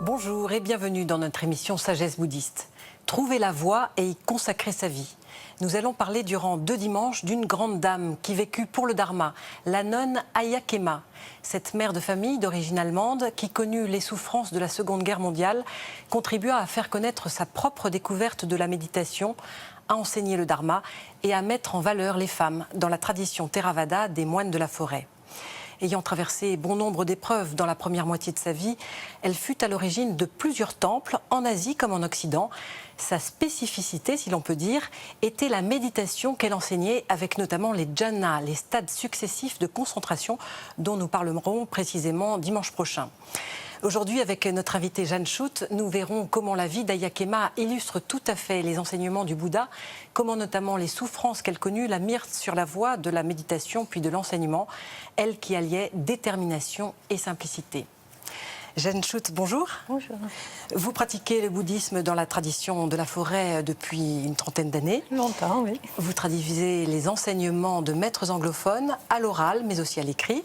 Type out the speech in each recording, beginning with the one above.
Bonjour et bienvenue dans notre émission Sagesse bouddhiste. Trouver la voie et y consacrer sa vie. Nous allons parler durant 2 dimanches d'une grande dame qui vécut pour le Dharma, la nonne Ayya-Khema. Cette mère de famille d'origine allemande qui connut les souffrances de la Seconde Guerre mondiale contribua à faire connaître sa propre découverte de la méditation, à enseigner le Dharma et à mettre en valeur les femmes dans la tradition Theravada des moines de la forêt. Ayant traversé bon nombre d'épreuves dans la première moitié de sa vie, elle fut à l'origine de plusieurs temples, en Asie comme en Occident. Sa spécificité, si l'on peut dire, était la méditation qu'elle enseignait avec notamment les jhanas, les stades successifs de concentration dont nous parlerons précisément dimanche prochain. Aujourd'hui, avec notre invitée Jeanne Schutt, nous verrons comment la vie d'Ayya-Khema illustre tout à fait les enseignements du Bouddha, comment notamment les souffrances qu'elle connut la mirent sur la voie de la méditation puis de l'enseignement, elle qui alliait détermination et simplicité. Jeanne Schutt, bonjour. Bonjour. Vous pratiquez le bouddhisme dans la tradition de la forêt depuis une trentaine d'années. Longtemps, oui. Vous traduisez les enseignements de maîtres anglophones à l'oral, mais aussi à l'écrit.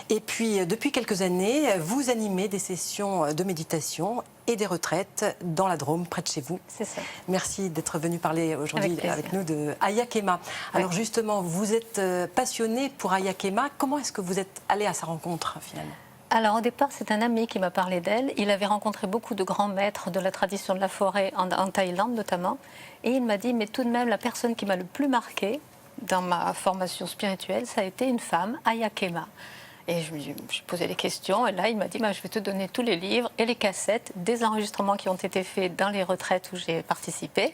Et puis, depuis quelques années, vous animez des sessions de méditation et des retraites dans la Drôme, près de chez vous. C'est ça. Merci d'être venu parler aujourd'hui avec nous de Ayya-Khema. Alors justement, vous êtes passionné pour Ayya-Khema. Comment est-ce que vous êtes allé à sa rencontre, finalement ? Alors au départ, c'est un ami qui m'a parlé d'elle. Il avait rencontré beaucoup de grands maîtres de la tradition de la forêt en Thaïlande notamment. Et il m'a dit, mais tout de même, la personne qui m'a le plus marquée dans ma formation spirituelle, ça a été une femme, Ayya-Khema. Et je me suis posé des questions. Et là, il m'a dit, je vais te donner tous les livres et les cassettes des enregistrements qui ont été faits dans les retraites où j'ai participé.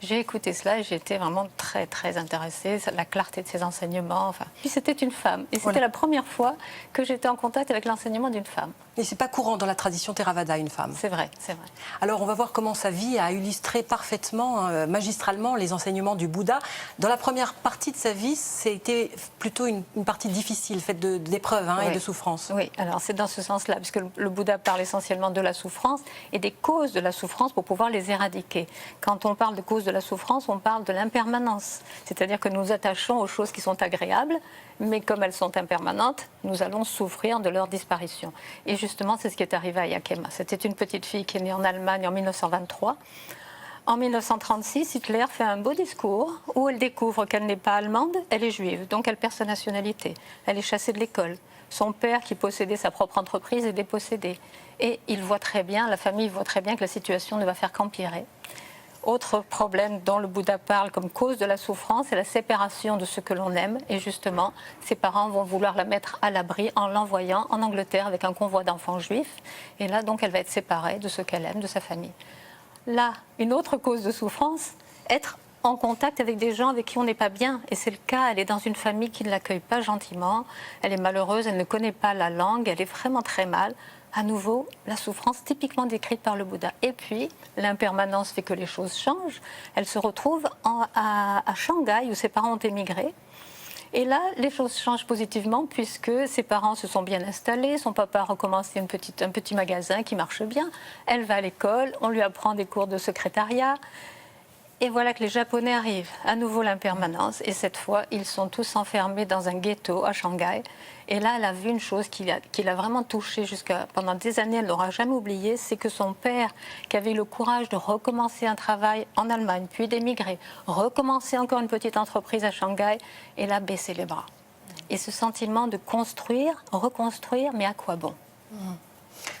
J'ai écouté cela et j'étais vraiment très, très intéressée, la clarté de ses enseignements. Enfin. Puis c'était une femme. Et c'était la première fois que j'étais en contact avec l'enseignement d'une femme. Et c'est pas courant dans la tradition Theravada, une femme. C'est vrai, c'est vrai. Alors on va voir comment sa vie a illustré parfaitement, magistralement, les enseignements du Bouddha. Dans la première partie de sa vie, c'était plutôt une partie difficile, faite d'épreuves et de souffrances. Oui, alors c'est dans ce sens-là, puisque le Bouddha parle essentiellement de la souffrance et des causes de la souffrance pour pouvoir les éradiquer. Quand on parle de causes de la souffrance, on parle de l'impermanence. C'est-à-dire que nous attachons aux choses qui sont agréables, mais comme elles sont impermanentes, nous allons souffrir de leur disparition. Et justement, c'est ce qui est arrivé à Ayya-Khema. C'était une petite fille qui est née en Allemagne en 1923. En 1936, Hitler fait un beau discours où elle découvre qu'elle n'est pas allemande, elle est juive, donc elle perd sa nationalité. Elle est chassée de l'école. Son père, qui possédait sa propre entreprise, est dépossédé. Et il voit très bien, la famille voit très bien que la situation ne va faire qu'empirer. Autre problème dont le Bouddha parle comme cause de la souffrance, c'est la séparation de ce que l'on aime. Et justement, ses parents vont vouloir la mettre à l'abri en l'envoyant en Angleterre avec un convoi d'enfants juifs. Et là, donc, elle va être séparée de ce qu'elle aime, de sa famille. Là, une autre cause de souffrance, être en contact avec des gens avec qui on n'est pas bien. Et c'est le cas, elle est dans une famille qui ne l'accueille pas gentiment. Elle est malheureuse, elle ne connaît pas la langue, elle est vraiment très mal. À nouveau, la souffrance typiquement décrite par le Bouddha. Et puis, l'impermanence fait que les choses changent. Elle se retrouve à Shanghai, où ses parents ont émigré. Et là, les choses changent positivement, puisque ses parents se sont bien installés. Son papa a recommencé un petit magasin qui marche bien. Elle va à l'école, on lui apprend des cours de secrétariat. Et voilà que les Japonais arrivent, à nouveau l'impermanence, et cette fois, ils sont tous enfermés dans un ghetto à Shanghai. Et là, elle a vu une chose qui l'a vraiment touchée pendant des années, elle ne l'aura jamais oublié, c'est que son père, qui avait eu le courage de recommencer un travail en Allemagne, puis d'émigrer, recommencer encore une petite entreprise à Shanghai, elle a baissé les bras. Et ce sentiment de construire, reconstruire, mais à quoi bon ?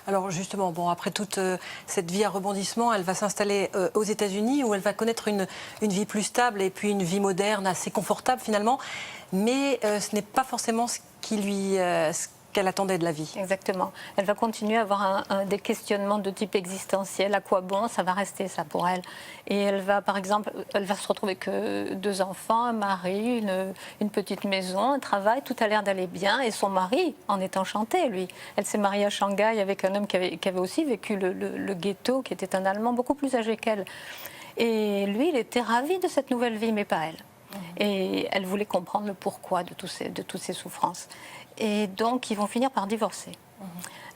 Alors justement, après toute cette vie à rebondissement, elle va s'installer aux États-Unis où elle va connaître une vie plus stable et puis une vie moderne assez confortable finalement. Mais ce n'est pas forcément ce qu'elle attendait de la vie. Exactement. Elle va continuer à avoir des questionnements de type existentiel. À quoi bon ? Ça va rester ça pour elle. Et elle va, par exemple, se retrouver que 2 enfants, un mari, une petite maison, un travail. Tout a l'air d'aller bien. Et son mari en est enchanté, lui. Elle s'est mariée à Shanghai avec un homme qui avait aussi vécu le ghetto, qui était un Allemand beaucoup plus âgé qu'elle. Et lui, il était ravi de cette nouvelle vie, mais pas elle. Et elle voulait comprendre le pourquoi de toutes ces souffrances. Et donc, ils vont finir par divorcer.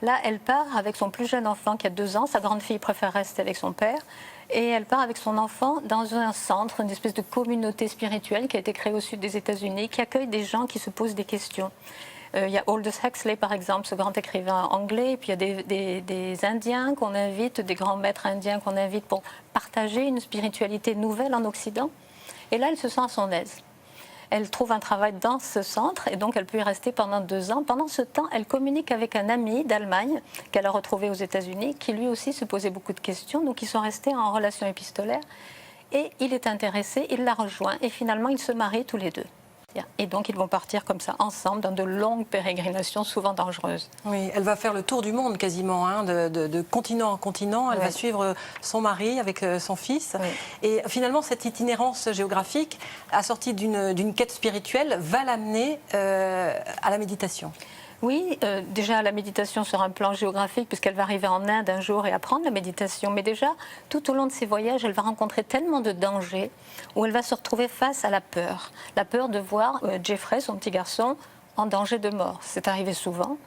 Là, elle part avec son plus jeune enfant qui a 2 ans. Sa grande fille préfère rester avec son père. Et elle part avec son enfant dans un centre, une espèce de communauté spirituelle qui a été créée au sud des États-Unis, qui accueille des gens qui se posent des questions. Il y a Aldous Huxley, par exemple, ce grand écrivain anglais. Et puis il y a des Indiens qu'on invite, des grands maîtres indiens qu'on invite pour partager une spiritualité nouvelle en Occident. Et là, elle se sent à son aise. Elle trouve un travail dans ce centre et donc elle peut y rester pendant 2 ans. Pendant ce temps, elle communique avec un ami d'Allemagne qu'elle a retrouvé aux États-Unis, qui lui aussi se posait beaucoup de questions. Donc ils sont restés en relation épistolaire. Et il est intéressé, il la rejoint et finalement ils se marient tous les deux. Et donc ils vont partir comme ça ensemble dans de longues pérégrinations souvent dangereuses. Oui, elle va faire le tour du monde quasiment, hein, de continent en continent. Elle va suivre son mari avec son fils. Oui. Et finalement, cette itinérance géographique, assortie d'une quête spirituelle, va l'amener à la méditation. Oui, déjà la méditation sur un plan géographique, puisqu'elle va arriver en Inde un jour et apprendre la méditation. Mais déjà, tout au long de ses voyages, elle va rencontrer tellement de dangers où elle va se retrouver face à la peur. La peur de voir Jeffrey, son petit garçon, en danger de mort. C'est arrivé souvent.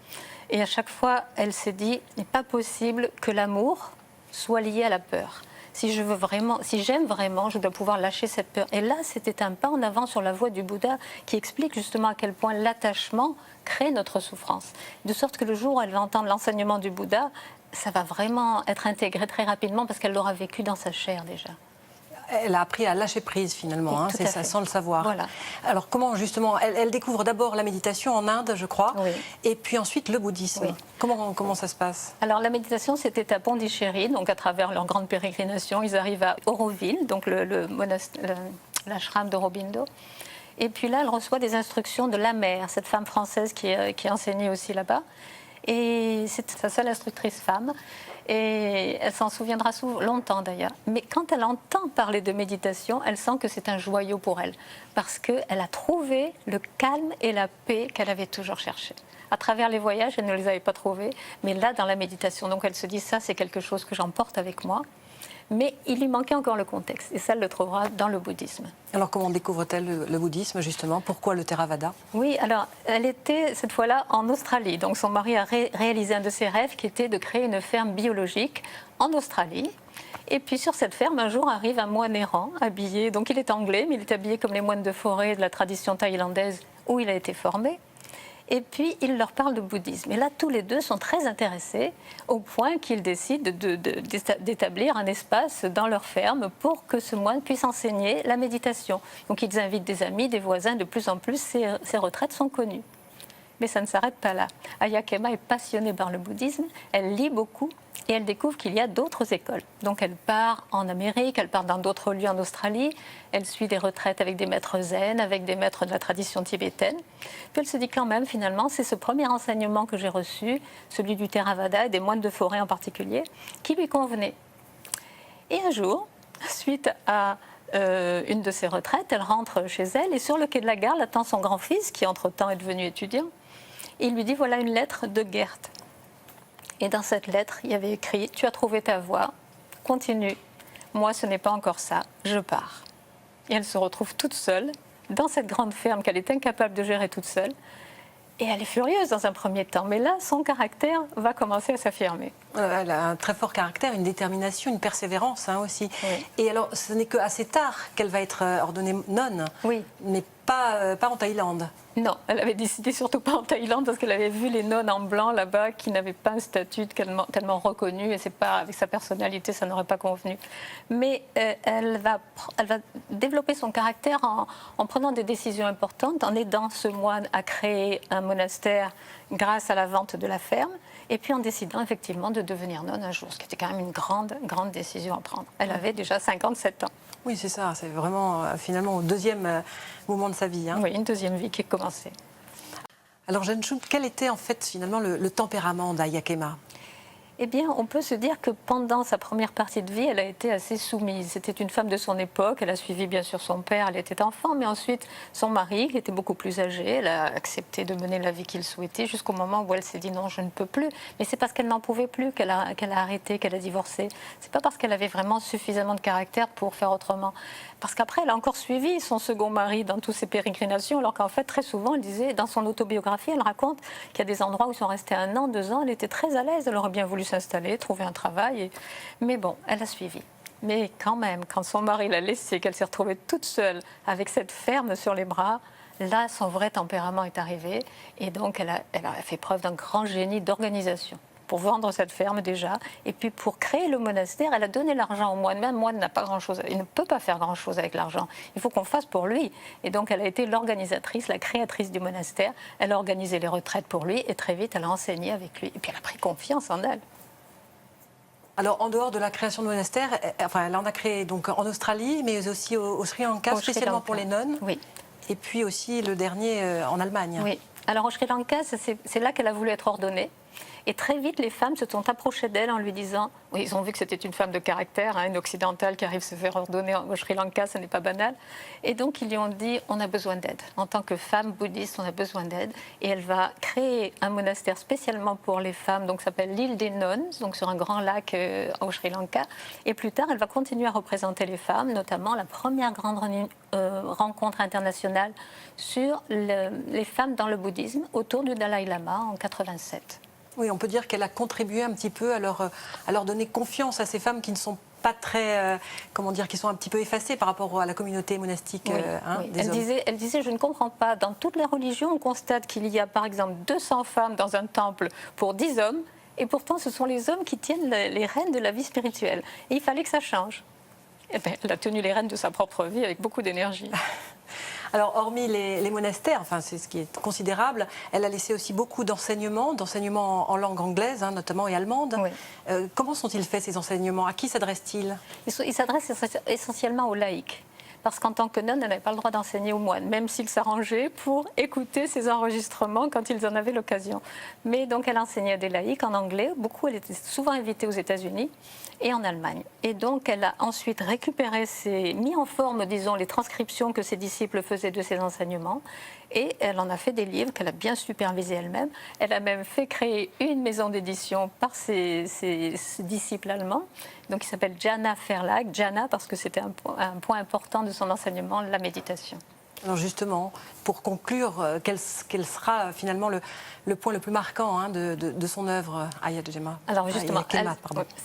Et à chaque fois, elle s'est dit, il n'est pas possible que l'amour soit lié à la peur. Si j'aime vraiment, je dois pouvoir lâcher cette peur. Et là, c'était un pas en avant sur la voie du Bouddha qui explique justement à quel point l'attachement crée notre souffrance. De sorte que le jour où elle va entendre l'enseignement du Bouddha, ça va vraiment être intégré très rapidement parce qu'elle l'aura vécu dans sa chair déjà. Elle a appris à lâcher prise finalement, Oui, hein, c'est ça, sans le savoir. Voilà. Alors comment justement, elle découvre d'abord la méditation en Inde, je crois, oui. et puis ensuite le bouddhisme. Oui. Comment ça se passe? Alors la méditation, c'était à Pondichéry, donc à travers leur grande pérégrination, ils arrivent à Auroville, donc l'ashram d'Aurobindo. Et puis là, elle reçoit des instructions de la mère, cette femme française qui enseignait aussi là-bas. Et c'est sa seule instructrice femme. Et elle s'en souviendra longtemps d'ailleurs. Mais quand elle entend parler de méditation, elle sent que c'est un joyau pour elle. Parce qu'elle a trouvé le calme et la paix qu'elle avait toujours cherché. À travers les voyages, elle ne les avait pas trouvés. Mais là, dans la méditation, donc elle se dit, ça c'est quelque chose que j'emporte avec moi. Mais il lui manquait encore le contexte. Et ça, elle le trouvera dans le bouddhisme. Alors, comment découvre-t-elle le bouddhisme, justement? Pourquoi le Theravada? Oui, alors, elle était cette fois-là en Australie. Donc, son mari a réalisé un de ses rêves qui était de créer une ferme biologique en Australie. Et puis, sur cette ferme, un jour, arrive un moine errant, habillé. Donc, il est anglais, mais il est habillé comme les moines de forêt de la tradition thaïlandaise où il a été formé. Et puis, il leur parle de bouddhisme. Et là, tous les deux sont très intéressés, au point qu'ils décident d'établir un espace dans leur ferme pour que ce moine puisse enseigner la méditation. Donc, ils invitent des amis, des voisins. De plus en plus, ces retraites sont connues. Mais ça ne s'arrête pas là. Ayya Khema est passionnée par le bouddhisme, elle lit beaucoup et elle découvre qu'il y a d'autres écoles. Donc elle part en Amérique, elle part dans d'autres lieux en Australie, elle suit des retraites avec des maîtres zen, avec des maîtres de la tradition tibétaine. Puis elle se dit quand même, finalement, c'est ce premier enseignement que j'ai reçu, celui du Theravada et des moines de forêt en particulier, qui lui convenait. Et un jour, suite à une de ses retraites, elle rentre chez elle et sur le quai de la gare, elle attend son grand-fils, qui entre-temps est devenu étudiant. Il lui dit, voilà une lettre de Gert. Et dans cette lettre, il y avait écrit, tu as trouvé ta voie, continue. Moi, ce n'est pas encore ça, je pars. Et elle se retrouve toute seule, dans cette grande ferme qu'elle est incapable de gérer toute seule. Et elle est furieuse dans un premier temps, mais là, son caractère va commencer à s'affirmer. Elle a un très fort caractère, une détermination, une persévérance aussi. Oui. Et alors, ce n'est qu'assez tard qu'elle va être ordonnée nonne, oui. mais pas en Thaïlande. Non, elle avait décidé surtout pas en Thaïlande parce qu'elle avait vu les nonnes en blanc là-bas qui n'avaient pas un statut tellement reconnu et c'est pas avec sa personnalité ça n'aurait pas convenu. Mais elle va développer son caractère en prenant des décisions importantes, en aidant ce moine à créer un monastère grâce à la vente de la ferme et puis en décidant effectivement de devenir nonne un jour, ce qui était quand même une grande décision à prendre. Elle avait déjà 57 ans. Oui, c'est ça, c'est vraiment finalement au deuxième moment de sa vie. Oui, une deuxième vie qui est commencée. Alors Jeanne Schultz, quel était en fait finalement le tempérament d'Ayya Khema? Eh bien, on peut se dire que pendant sa première partie de vie, elle a été assez soumise. C'était une femme de son époque, elle a suivi bien sûr son père, elle était enfant, mais ensuite son mari, qui était beaucoup plus âgé, elle a accepté de mener la vie qu'il souhaitait jusqu'au moment où elle s'est dit non, je ne peux plus. Mais c'est parce qu'elle n'en pouvait plus qu'elle a arrêté, qu'elle a divorcé. C'est pas parce qu'elle avait vraiment suffisamment de caractère pour faire autrement. Parce qu'après, elle a encore suivi son second mari dans toutes ses pérégrinations, alors qu'en fait, très souvent, elle disait, dans son autobiographie, elle raconte qu'il y a des endroits où ils sont restés 1 an, 2 ans, elle était très à l'aise, elle aurait bien voulu s'installer, trouver un travail. Mais bon, elle a suivi. Mais quand même, quand son mari l'a laissée, qu'elle s'est retrouvée toute seule avec cette ferme sur les bras, Là, son vrai tempérament est arrivé et donc elle a fait preuve d'un grand génie d'organisation pour vendre cette ferme déjà, et puis pour créer le monastère, elle a donné l'argent au moine. Même moine n'a pas grand-chose, il ne peut pas faire grand-chose avec l'argent. Il faut qu'on fasse pour lui. Et donc elle a été l'organisatrice, la créatrice du monastère. Elle a organisé les retraites pour lui et très vite elle a enseigné avec lui. Et puis elle a pris confiance en elle. Alors, en dehors de la création de monastères, elle en a créé donc en Australie, mais aussi au Sri Lanka, spécialement pour les nonnes. Oui. Et puis aussi le dernier en Allemagne. Oui. Alors au Sri Lanka, c'est là qu'elle a voulu être ordonnée. Et très vite, les femmes se sont approchées d'elle en lui disant, oui, ils ont vu que c'était une femme de caractère, une occidentale qui arrive se faire ordonner au Sri Lanka, ce n'est pas banal. Et donc ils lui ont dit, on a besoin d'aide. En tant que femme bouddhiste, on a besoin d'aide. Et elle va créer un monastère spécialement pour les femmes, donc ça s'appelle l'île des Nonnes, donc sur un grand lac au Sri Lanka. Et plus tard, elle va continuer à représenter les femmes, notamment la première grande rencontre internationale sur les femmes dans le bouddhisme autour du Dalai Lama en 87. Oui, on peut dire qu'elle a contribué un petit peu à leur donner confiance à ces femmes qui ne sont pas très, qui sont un petit peu effacées par rapport à la communauté monastique oui, des hommes. Elle disait, je ne comprends pas, dans toutes les religions, on constate qu'il y a par exemple 200 femmes dans un temple pour 10 hommes, et pourtant ce sont les hommes qui tiennent les rênes de la vie spirituelle. Et il fallait que ça change. Et bien, elle a tenu les rênes de sa propre vie avec beaucoup d'énergie. Alors, hormis les monastères, c'est ce qui est considérable, elle a laissé aussi beaucoup d'enseignements en langue anglaise, notamment, et allemande. Oui. Comment sont-ils faits, ces enseignements? À qui s'adressent-ils? Ils s'adressent essentiellement aux laïcs. Parce qu'en tant que nonne, elle n'avait pas le droit d'enseigner aux moines, même s'ils s'arrangeaient pour écouter ces enregistrements quand ils en avaient l'occasion. Mais donc elle enseignait à des laïcs en anglais. Elle était souvent invitée aux États-Unis et en Allemagne. Et donc elle a ensuite récupéré, mis en forme, disons, les transcriptions que ses disciples faisaient de ses enseignements. Et elle en a fait des livres qu'elle a bien supervisés elle-même. Elle a même fait créer une maison d'édition par ses disciples allemands, donc qui s'appelle Jana Verlag. Jana parce que c'était un point important de son enseignement, la méditation. Alors justement, pour conclure, quel sera finalement le point le plus marquant de son œuvre, Ayakema? Alors justement,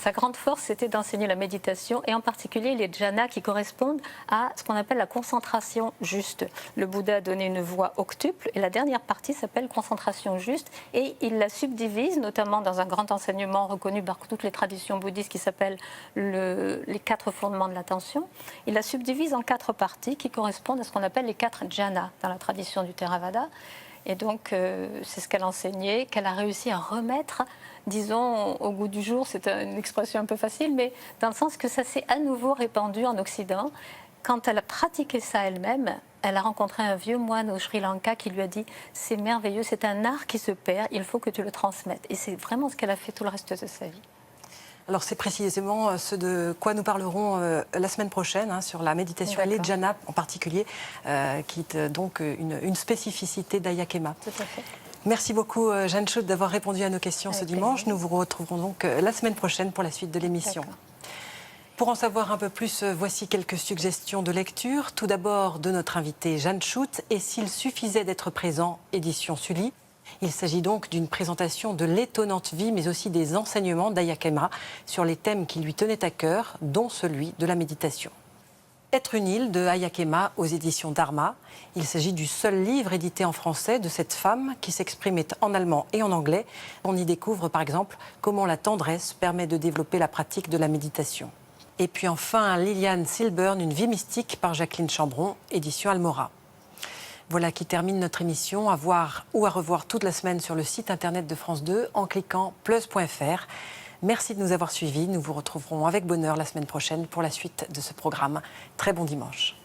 sa grande force, c'était d'enseigner la méditation, et en particulier les jhanas qui correspondent à ce qu'on appelle la concentration juste. Le Bouddha a donné une voie octuple, et la dernière partie s'appelle concentration juste, et il la subdivise, notamment dans un grand enseignement reconnu par toutes les traditions bouddhistes qui s'appelle les 4 fondements de l'attention. Il la subdivise en 4 parties qui correspondent à ce qu'on appelle les 4 jhanas dans la tradition du Theravada. Et donc, c'est ce qu'elle enseignait, qu'elle a réussi à remettre, disons, au goût du jour. C'est une expression un peu facile, mais dans le sens que ça s'est à nouveau répandu en Occident. Quand elle a pratiqué ça elle-même, elle a rencontré un vieux moine au Sri Lanka qui lui a dit « C'est merveilleux, c'est un art qui se perd, il faut que tu le transmettes ». Et c'est vraiment ce qu'elle a fait tout le reste de sa vie. Alors c'est précisément ce de quoi nous parlerons la semaine prochaine, sur la méditation et les jhanas en particulier, qui est donc une spécificité d'Ayakema. Tout à fait. Merci beaucoup Jeanne Schut d'avoir répondu à nos questions ce dimanche. Nous vous retrouverons donc la semaine prochaine pour la suite de l'émission. Pour en savoir un peu plus, voici quelques suggestions de lecture. Tout d'abord de notre invitée Jeanne Schut, Et s'il suffisait d'être présent, édition Sully. Il s'agit donc d'une présentation de l'étonnante vie, mais aussi des enseignements d'Ayakema sur les thèmes qui lui tenaient à cœur, dont celui de la méditation. Être une île de Ayakema aux éditions Dharma. Il s'agit du seul livre édité en français de cette femme qui s'exprimait en allemand et en anglais. On y découvre par exemple comment la tendresse permet de développer la pratique de la méditation. Et puis enfin, Liliane Silburn, Une vie mystique par Jacqueline Chambron, édition Almora. Voilà qui termine notre émission, à voir ou à revoir toute la semaine sur le site internet de France 2 en cliquant plus.fr. Merci de nous avoir suivis. Nous vous retrouverons avec bonheur la semaine prochaine pour la suite de ce programme. Très bon dimanche.